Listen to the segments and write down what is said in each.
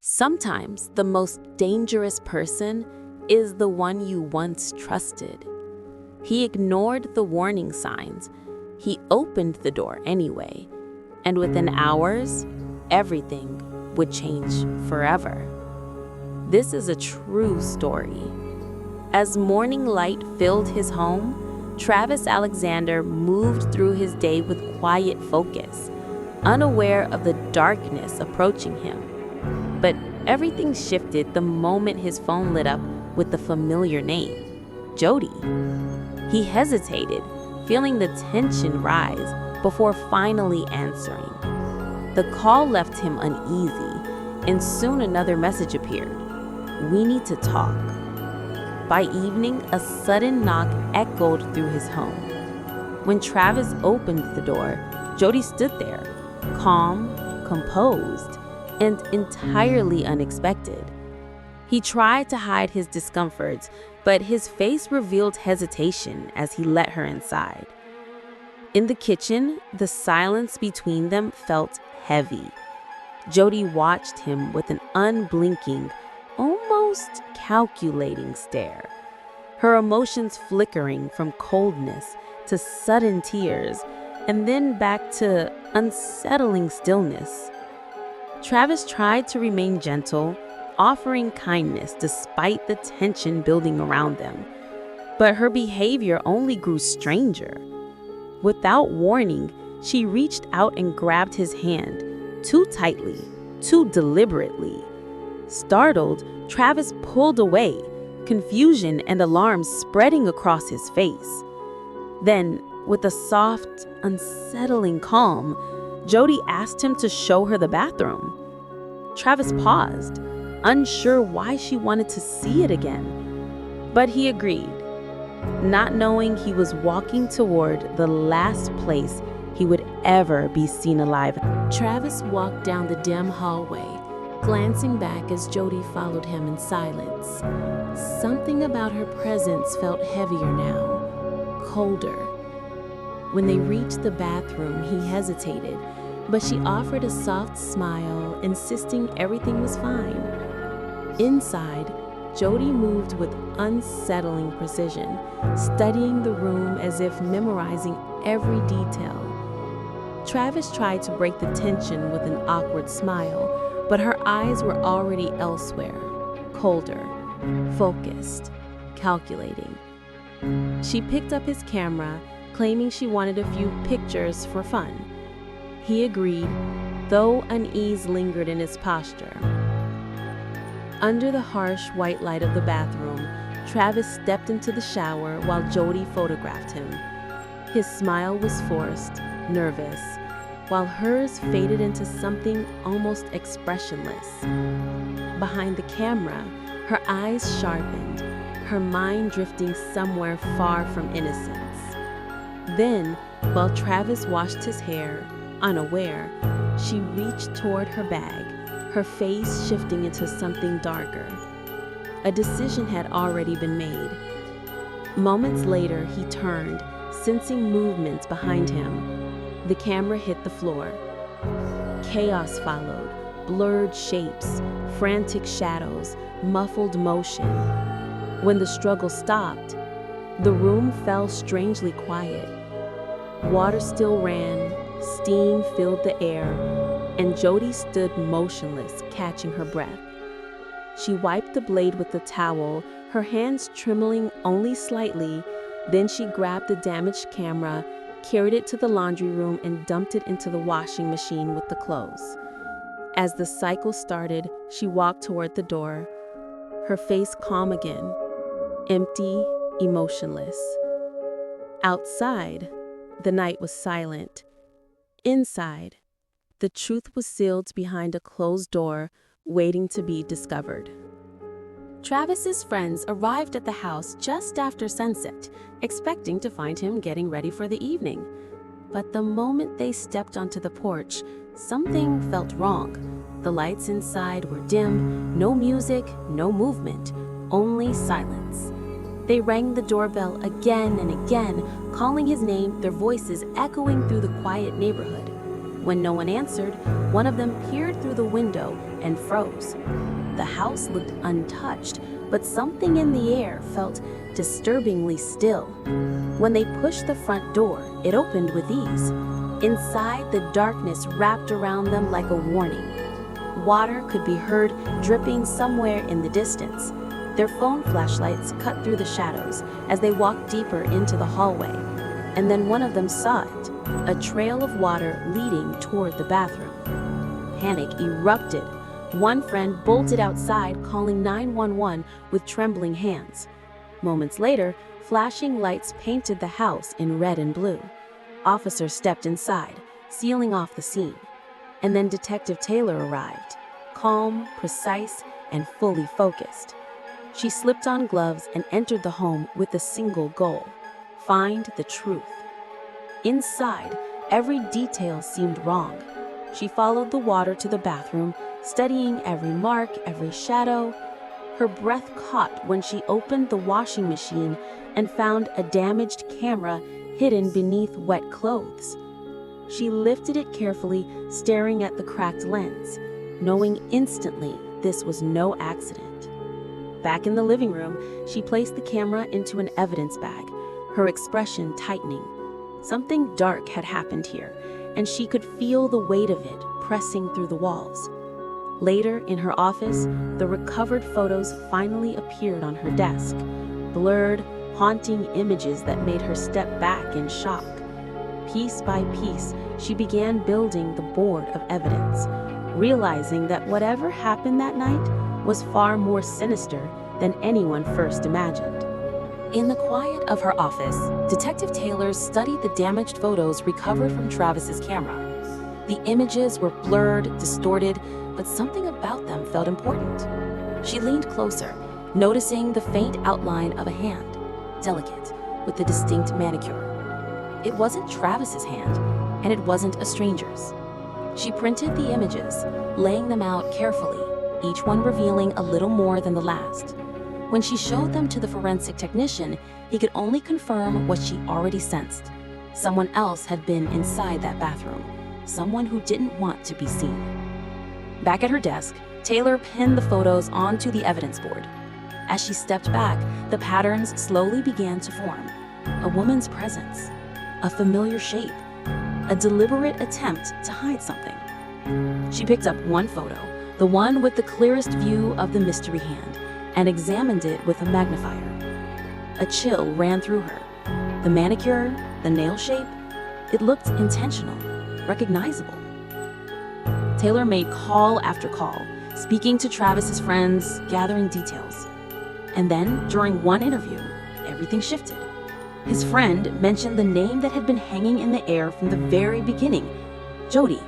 Sometimes the most dangerous person is the one you once trusted. He ignored the warning signs. He opened the door anyway. And within hours, everything would change forever. This is a true story. As morning light filled his home, Travis Alexander moved through his day with quiet focus, unaware of the darkness approaching him. But everything shifted the moment his phone lit up with the familiar name, Jody. He hesitated, feeling the tension rise before finally answering. The call left him uneasy, and soon another message appeared. "We need to talk." By evening, a sudden knock echoed through his home. When Travis opened the door, Jody stood there, calm, composed, and entirely unexpected. He tried to hide his discomfort, but his face revealed hesitation as he let her inside. In the kitchen, the silence between them felt heavy. Jody watched him with an unblinking, almost calculating stare, her emotions flickering from coldness to sudden tears, and then back to unsettling stillness. Travis tried to remain gentle, offering kindness despite the tension building around them. But her behavior only grew stranger. Without warning, she reached out and grabbed his hand, too tightly, too deliberately. Startled, Travis pulled away, confusion and alarm spreading across his face. Then, with a soft, unsettling calm, Jody asked him to show her the bathroom. Travis paused, unsure why she wanted to see it again. But he agreed, not knowing he was walking toward the last place he would ever be seen alive. Travis walked down the dim hallway, glancing back as Jody followed him in silence. Something about her presence felt heavier now, colder. When they reached the bathroom, he hesitated, but she offered a soft smile, insisting everything was fine. Inside, Jody moved with unsettling precision, studying the room as if memorizing every detail. Travis tried to break the tension with an awkward smile, but her eyes were already elsewhere, colder, focused, calculating. She picked up his camera, claiming she wanted a few pictures for fun. He agreed, though unease lingered in his posture. Under the harsh white light of the bathroom, Travis stepped into the shower while Jody photographed him. His smile was forced, nervous, while hers faded into something almost expressionless. Behind the camera, her eyes sharpened, her mind drifting somewhere far from innocence. Then, while Travis washed his hair, unaware, she reached toward her bag, her face shifting into something darker. A decision had already been made. Moments later, he turned, sensing movements behind him. The camera hit the floor. Chaos followed, blurred shapes, frantic shadows, muffled motion. When the struggle stopped, the room fell strangely quiet. Water still ran, steam filled the air, and Jody stood motionless, catching her breath. She wiped the blade with the towel, her hands trembling only slightly. Then she grabbed the damaged camera, carried it to the laundry room, and dumped it into the washing machine with the clothes. As the cycle started, she walked toward the door, her face calm again, empty, emotionless. Outside, the night was silent. Inside, the truth was sealed behind a closed door, waiting to be discovered. Travis's friends arrived at the house just after sunset, expecting to find him getting ready for the evening. But the moment they stepped onto the porch, something felt wrong. The lights inside were dim, no music, no movement, only silence. They rang the doorbell again and again, calling his name, their voices echoing through the quiet neighborhood. When no one answered, one of them peered through the window and froze. The house looked untouched, but something in the air felt disturbingly still. When they pushed the front door, it opened with ease. Inside, the darkness wrapped around them like a warning. Water could be heard dripping somewhere in the distance. Their phone flashlights cut through the shadows as they walked deeper into the hallway. And then one of them saw it, a trail of water leading toward the bathroom. Panic erupted. One friend bolted outside, calling 911 with trembling hands. Moments later, flashing lights painted the house in red and blue. Officers stepped inside, sealing off the scene. And then Detective Taylor arrived, calm, precise, and fully focused. She slipped on gloves and entered the home with a single goal: find the truth. Inside, every detail seemed wrong. She followed the water to the bathroom, studying every mark, every shadow. Her breath caught when she opened the washing machine and found a damaged camera hidden beneath wet clothes. She lifted it carefully, staring at the cracked lens, knowing instantly this was no accident. Back in the living room, she placed the camera into an evidence bag, her expression tightening. Something dark had happened here, and she could feel the weight of it pressing through the walls. Later, in her office, the recovered photos finally appeared on her desk, blurred, haunting images that made her step back in shock. Piece by piece, she began building the board of evidence, realizing that whatever happened that night was far more sinister than anyone first imagined. In the quiet of her office, Detective Taylor studied the damaged photos recovered from Travis's camera. The images were blurred, distorted, but something about them felt important. She leaned closer, noticing the faint outline of a hand, delicate, with a distinct manicure. It wasn't Travis's hand, and it wasn't a stranger's. She printed the images, laying them out carefully, each one revealing a little more than the last. When she showed them to the forensic technician, he could only confirm what she already sensed. Someone else had been inside that bathroom, someone who didn't want to be seen. Back at her desk, Taylor pinned the photos onto the evidence board. As she stepped back, the patterns slowly began to form. A woman's presence, a familiar shape, a deliberate attempt to hide something. She picked up one photo, the one with the clearest view of the mystery hand, and examined it with a magnifier. A chill ran through her. The manicure, the nail shape, it looked intentional, recognizable. Taylor made call after call, speaking to Travis's friends, gathering details. And then, during one interview, everything shifted. His friend mentioned the name that had been hanging in the air from the very beginning: Jody.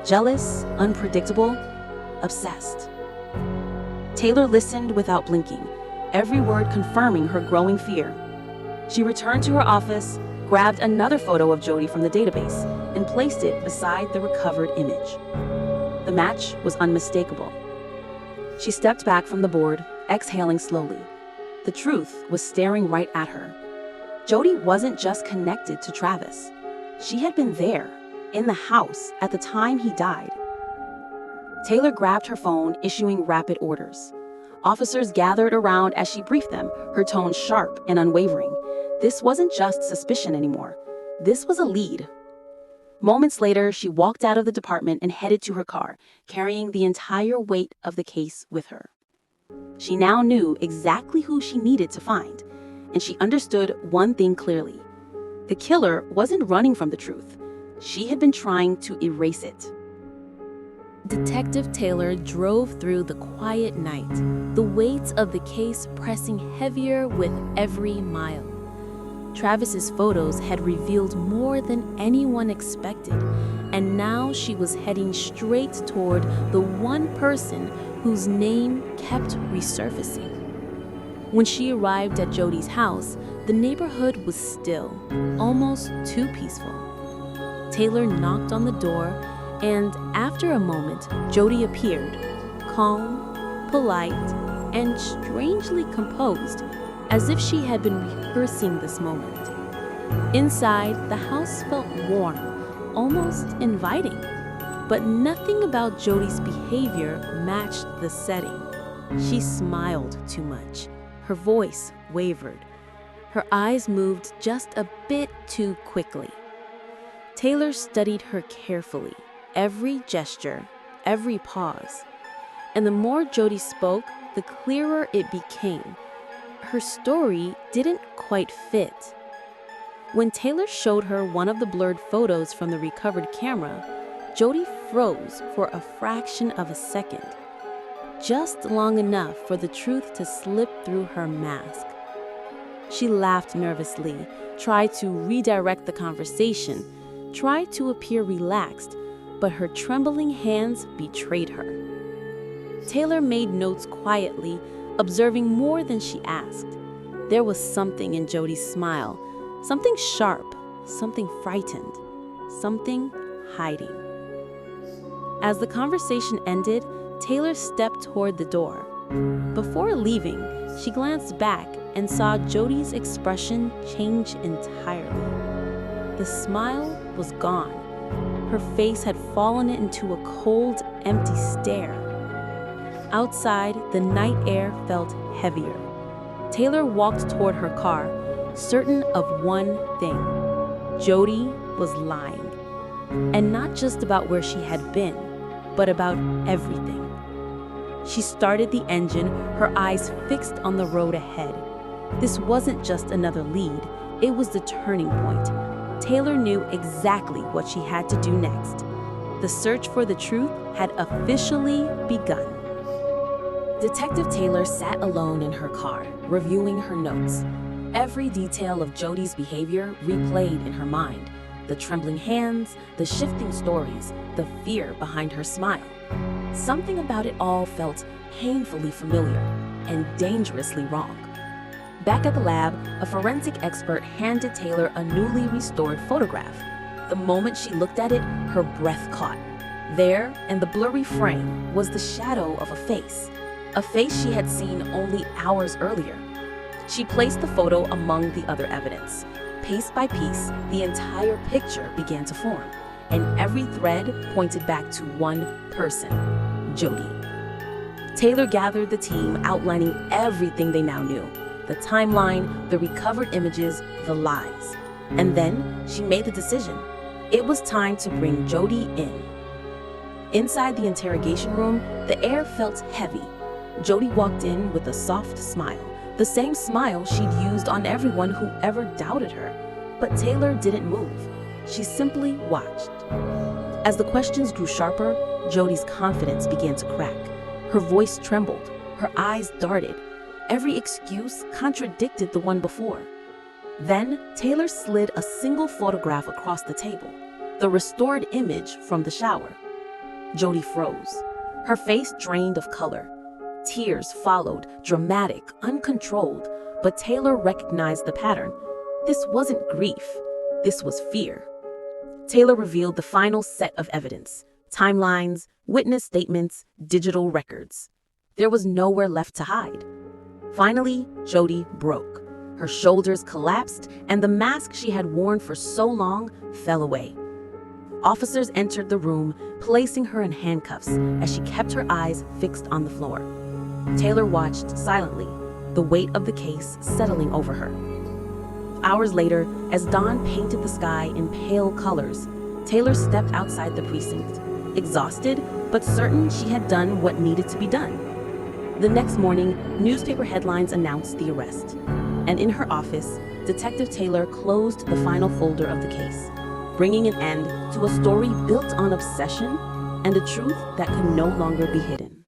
Jealous, unpredictable, obsessed. Taylor listened without blinking, every word confirming her growing fear. She returned to her office, grabbed another photo of Jody from the database, and placed it beside the recovered image. The match was unmistakable. She stepped back from the board, exhaling slowly. The truth was staring right at her. Jody wasn't just connected to Travis. She had been there, in the house, at the time he died. Taylor grabbed her phone, issuing rapid orders. Officers gathered around as she briefed them, her tone sharp and unwavering. This wasn't just suspicion anymore. This was a lead. Moments later, she walked out of the department and headed to her car, carrying the entire weight of the case with her. She now knew exactly who she needed to find, and she understood one thing clearly. The killer wasn't running from the truth. She had been trying to erase it. Detective Taylor drove through the quiet night, the weight of the case pressing heavier with every mile. Travis's photos had revealed more than anyone expected, and now she was heading straight toward the one person whose name kept resurfacing. When she arrived at Jody's house, the neighborhood was still, almost too peaceful. Taylor knocked on the door, and after a moment, Jody appeared, calm, polite, and strangely composed, as if she had been rehearsing this moment. Inside, the house felt warm, almost inviting. But nothing about Jody's behavior matched the setting. She smiled too much. Her voice wavered. Her eyes moved just a bit too quickly. Taylor studied her carefully, every gesture, every pause. And the more Jody spoke, the clearer it became. Her story didn't quite fit. When Taylor showed her one of the blurred photos from the recovered camera, Jody froze for a fraction of a second, just long enough for the truth to slip through her mask. She laughed nervously, tried to redirect the conversation, tried to appear relaxed, but her trembling hands betrayed her. Taylor made notes quietly, observing more than she asked. There was something in Jody's smile, something sharp, something frightened, something hiding. As the conversation ended, Taylor stepped toward the door. Before leaving, she glanced back and saw Jody's expression change entirely. The smile was gone. Her face had fallen into a cold, empty stare. Outside, the night air felt heavier. Taylor walked toward her car, certain of one thing. Jody was lying. And not just about where she had been, but about everything. She started the engine, her eyes fixed on the road ahead. This wasn't just another lead, it was the turning point. Taylor knew exactly what she had to do next. The search for the truth had officially begun. Detective Taylor sat alone in her car, reviewing her notes. Every detail of Jody's behavior replayed in her mind. The trembling hands, the shifting stories, the fear behind her smile. Something about it all felt painfully familiar and dangerously wrong. Back at the lab, a forensic expert handed Taylor a newly restored photograph. The moment she looked at it, her breath caught. There, in the blurry frame, was the shadow of a face she had seen only hours earlier. She placed the photo among the other evidence. Piece by piece, the entire picture began to form, and every thread pointed back to one person, Jody. Taylor gathered the team, outlining everything they now knew: the timeline, the recovered images, the lies. And then she made the decision. It was time to bring Jody in. Inside the interrogation room, the air felt heavy. Jody walked in with a soft smile, the same smile she'd used on everyone who ever doubted her. But Taylor didn't move. She simply watched. As the questions grew sharper, Jody's confidence began to crack. Her voice trembled, her eyes darted. Every excuse contradicted the one before. Then Taylor slid a single photograph across the table, the restored image from the shower. Jody froze. Her face drained of color. Tears followed, dramatic, uncontrolled, but Taylor recognized the pattern. This wasn't grief, this was fear. Taylor revealed the final set of evidence: timelines, witness statements, digital records. There was nowhere left to hide. Finally, Jody broke. Her shoulders collapsed, and the mask she had worn for so long fell away. Officers entered the room, placing her in handcuffs as she kept her eyes fixed on the floor. Taylor watched silently, the weight of the case settling over her. Hours later, as dawn painted the sky in pale colors, Taylor stepped outside the precinct, exhausted but certain she had done what needed to be done. The next morning, newspaper headlines announced the arrest. And in her office, Detective Taylor closed the final folder of the case, bringing an end to a story built on obsession and a truth that could no longer be hidden.